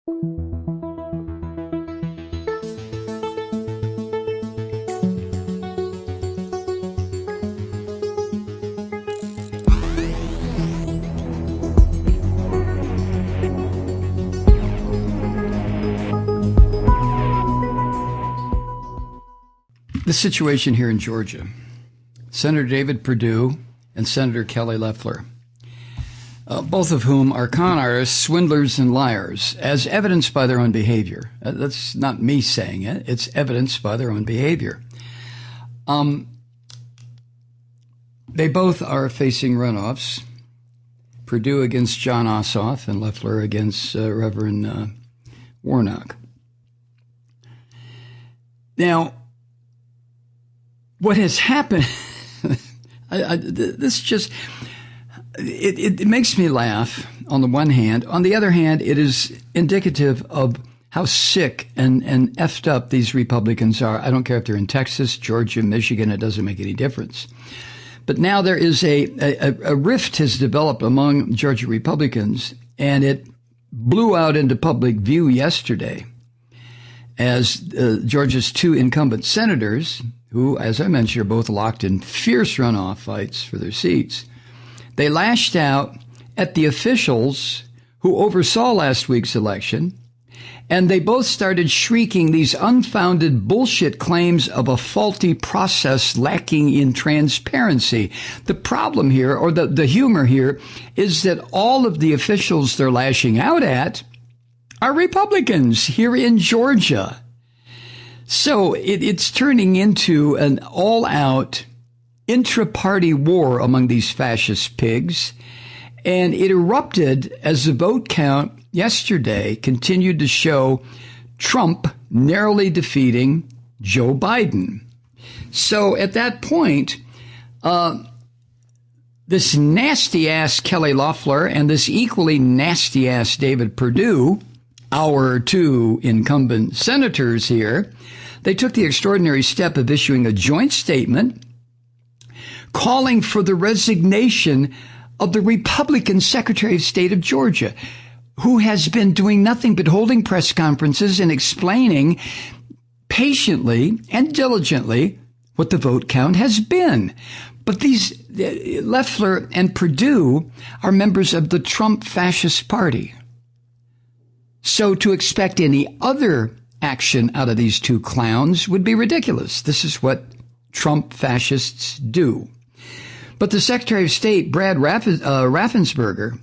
The situation here in Georgia. Senator David Perdue and Senator Kelly Loeffler, both of whom are con artists, swindlers, and liars, as evidenced by their own behavior. That's not me saying it. It's evidenced by their own behavior. They both are facing runoffs. Perdue against John Ossoff and Loeffler against Reverend Warnock. Now, what has happened, this just, it makes me laugh on the one hand. On the other hand, it is indicative of how sick and effed up these Republicans are. I don't care if they're in Texas, Georgia, Michigan, it doesn't make any difference. But now there is a rift has developed among Georgia Republicans, and it blew out into public view yesterday as Georgia's two incumbent senators, who, as I mentioned, are both locked in fierce runoff fights for their seats. They lashed out at the officials who oversaw last week's election, and they both started shrieking these unfounded bullshit claims of a faulty process lacking in transparency. The problem here, or the humor here, is that all of the officials they're lashing out at are Republicans here in Georgia. So it's turning into an all-out intra-party war among these fascist pigs, and it erupted as the vote count yesterday continued to show Trump narrowly defeating Joe Biden. So at that point, this nasty-ass Kelly Loeffler and this equally nasty-ass David Perdue, our two incumbent senators here, they took the extraordinary step of issuing a joint statement calling for the resignation of the Republican Secretary of State of Georgia, who has been doing nothing but holding press conferences and explaining patiently and diligently what the vote count has been. But these Loeffler and Perdue are members of the Trump Fascist Party. So to expect any other action out of these two clowns would be ridiculous. This is what Trump fascists do. But the Secretary of State, Brad Raffensperger,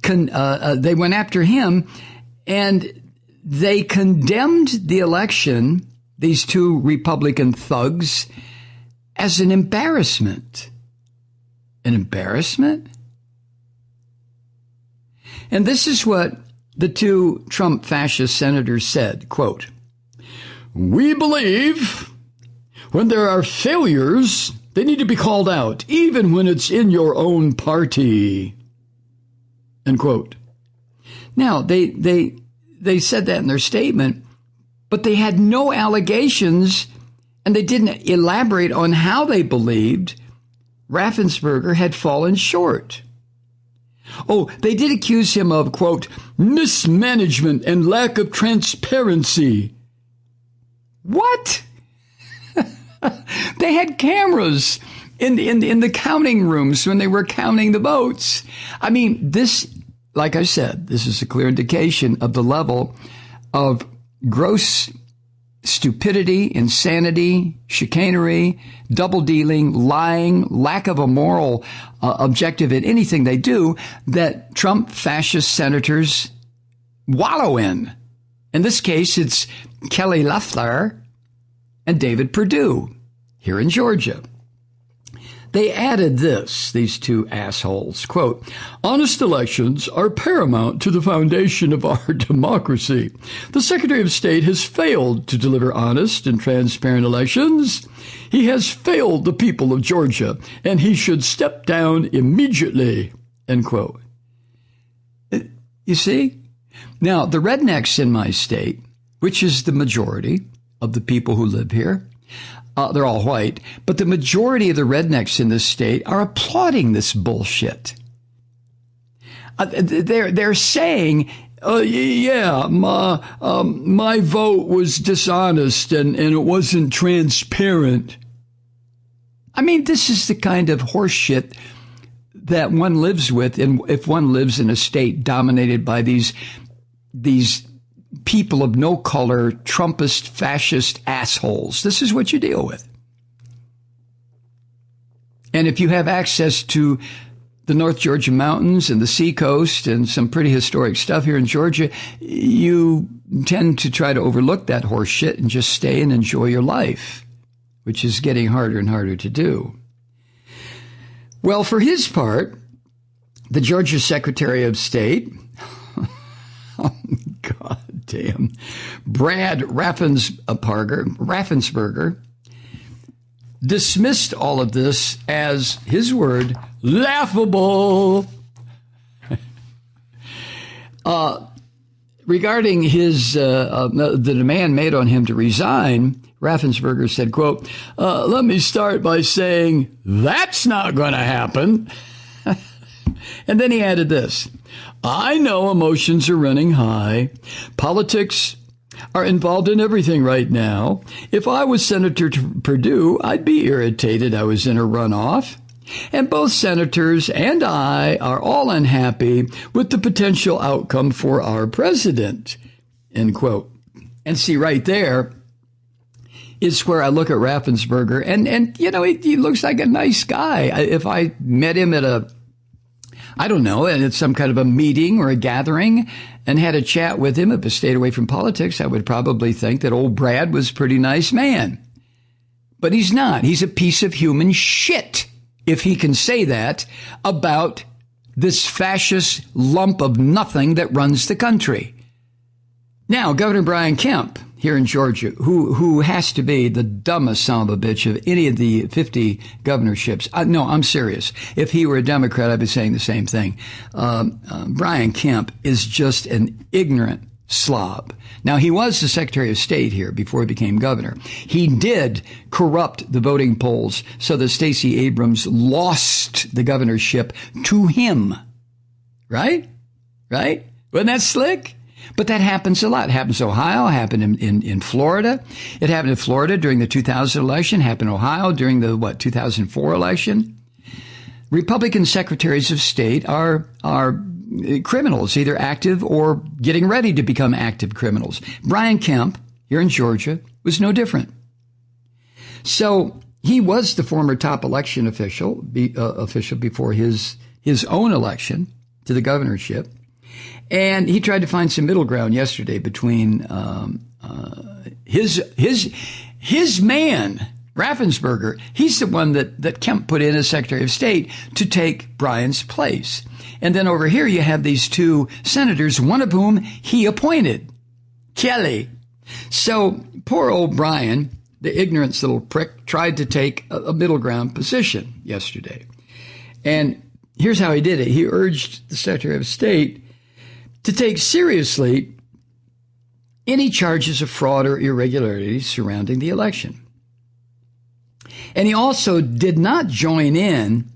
they went after him and they condemned the election, these two Republican thugs, as an embarrassment. An embarrassment? And this is what the two Trump fascist senators said, quote, "We believe when there are failures, they need to be called out, even when it's in your own party." End quote. Now, they said that in their statement, but they had no allegations, and they didn't elaborate on how they believed Raffensperger had fallen short. Oh, they did accuse him of, quote, mismanagement and lack of transparency. What? They had cameras in the counting rooms when they were counting the votes. I mean, this, like I said, this is a clear indication of the level of gross stupidity, insanity, chicanery, double-dealing, lying, lack of a moral objective in anything they do that Trump fascist senators wallow in. In this case, it's Kelly Loeffler and David Perdue here in Georgia. They added this, these two assholes, quote, "Honest elections are paramount to the foundation of our democracy. The Secretary of State has failed to deliver honest and transparent elections. He has failed the people of Georgia, and he should step down immediately," end quote. You see? Now, the rednecks in my state, which is the majority of the people who live here, they're all white, but the majority of the rednecks in this state are applauding this bullshit. They're saying Yeah, my vote was dishonest and it wasn't transparent. I mean, this is the kind of horseshit that one lives with, and if one lives in a state dominated by these people of no color, Trumpist, fascist assholes. This is what you deal with. And if you have access to the North Georgia mountains and the seacoast and some pretty historic stuff here in Georgia, you tend to try to overlook that horse shit and just stay and enjoy your life, which is getting harder and harder to do. Well, for his part, the Georgia Secretary of State, oh, God damn, Brad Raffensperger, dismissed all of this as, his word, laughable. Regarding his the demand made on him to resign, Raffensperger said, quote, let me start by saying that's not going to happen. And then he added this, I know emotions are running high. Politics are involved in everything right now. If I was Senator Perdue, I'd be irritated I was in a runoff. And both senators and I are all unhappy with the potential outcome for our president, end quote. And see, right there is where I look at Raffensperger, and you know, he looks like a nice guy. If I met him at I don't know, at some kind of a meeting or a gathering and had a chat with him, if I stayed away from politics, I would probably think that old Brad was a pretty nice man. But he's not. He's a piece of human shit, if he can say that about this fascist lump of nothing that runs the country. Now, Governor Brian Kemp here in Georgia, who has to be the dumbest son of a bitch of any of the 50 governorships. No, I'm serious. If he were a Democrat, I'd be saying the same thing. Brian Kemp is just an ignorant slob. Now, he was the Secretary of State here before he became governor. He did corrupt the voting polls so that Stacey Abrams lost the governorship to him. Right? Right? Wasn't that slick? But that happens a lot. It happens in Ohio, happened in Florida. It happened in Florida during the 2000 election, happened in Ohio during the, 2004 election. Republican secretaries of state are criminals, either active or getting ready to become active criminals. Brian Kemp, here in Georgia, was no different. So he was the former top election official before his own election to the governorship. And he tried to find some middle ground yesterday between his man, Raffensperger. He's the one that Kemp put in as Secretary of State to take Brian's place. And then over here you have these two senators, one of whom he appointed, Kelly. So poor old Brian, the ignorant little prick, tried to take a middle ground position yesterday. And here's how he did it. He urged the Secretary of State to take seriously any charges of fraud or irregularities surrounding the election. And he also did not join in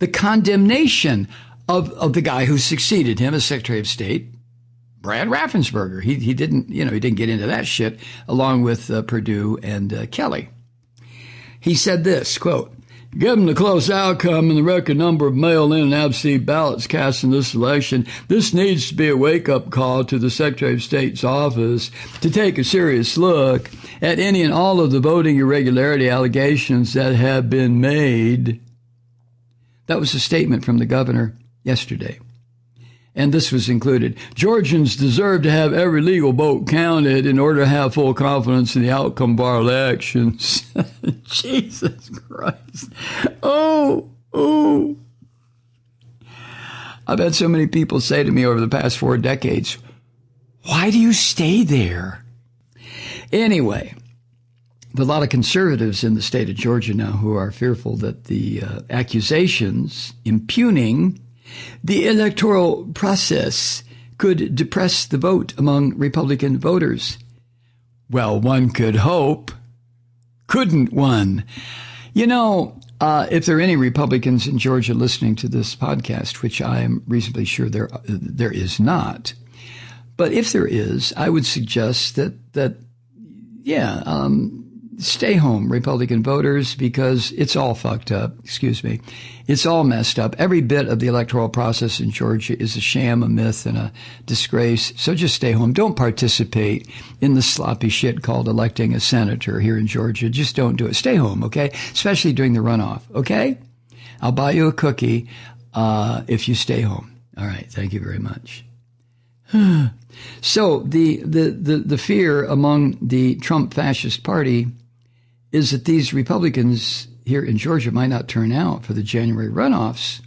the condemnation of the guy who succeeded him as Secretary of State, Brad Raffensperger. He didn't get into that shit along with Perdue and Kelly. He said this, quote, given the close outcome and the record number of mail-in and absentee ballots cast in this election, this needs to be a wake-up call to the Secretary of State's office to take a serious look at any and all of the voting irregularity allegations that have been made. That was a statement from the governor yesterday. And this was included. Georgians deserve to have every legal vote counted in order to have full confidence in the outcome of our elections. Jesus Christ. Oh. I've had so many people say to me over the past 4 decades, why do you stay there? Anyway, there are a lot of conservatives in the state of Georgia now who are fearful that the accusations impugning the electoral process could depress the vote among Republican voters. Well, one could hope. Couldn't one? You know, if there are any Republicans in Georgia listening to this podcast, which I am reasonably sure there is not, But if there is, I would suggest that stay home, Republican voters, because it's all fucked up. Excuse me. It's all messed up. Every bit of the electoral process in Georgia is a sham, a myth, and a disgrace. So just stay home. Don't participate in the sloppy shit called electing a senator here in Georgia. Just don't do it. Stay home, okay? Especially during the runoff, okay? I'll buy you a cookie if you stay home. All right. Thank you very much. So the fear among the Trump fascist party is that these Republicans here in Georgia might not turn out for the January runoffs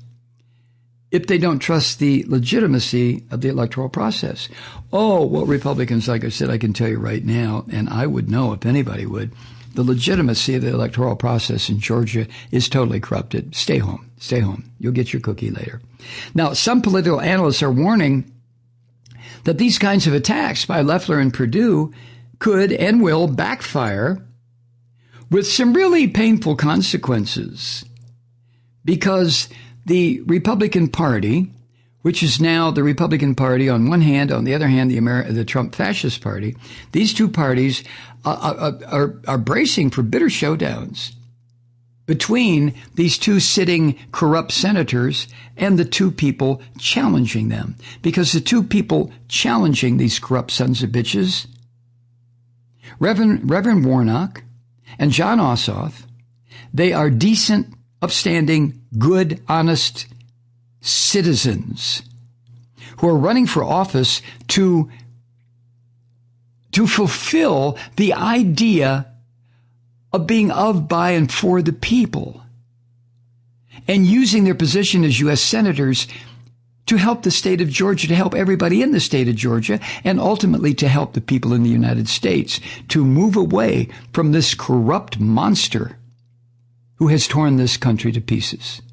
if they don't trust the legitimacy of the electoral process. Oh, well, Republicans, like I said, I can tell you right now, and I would know if anybody would, the legitimacy of the electoral process in Georgia is totally corrupted. Stay home. Stay home. You'll get your cookie later. Now, some political analysts are warning that these kinds of attacks by Loeffler and Perdue could and will backfire with some really painful consequences, because the Republican Party, which is now the Republican Party on one hand, on the other hand, the Trump fascist party, these two parties are bracing for bitter showdowns between these two sitting corrupt senators and the two people challenging them. Because the two people challenging these corrupt sons of bitches, Reverend Warnock and John Ossoff, they are decent, upstanding, good, honest citizens who are running for office to fulfill the idea of being of, by, and for the people, and using their position as U.S. senators to help the state of Georgia, to help everybody in the state of Georgia, and ultimately to help the people in the United States to move away from this corrupt monster who has torn this country to pieces.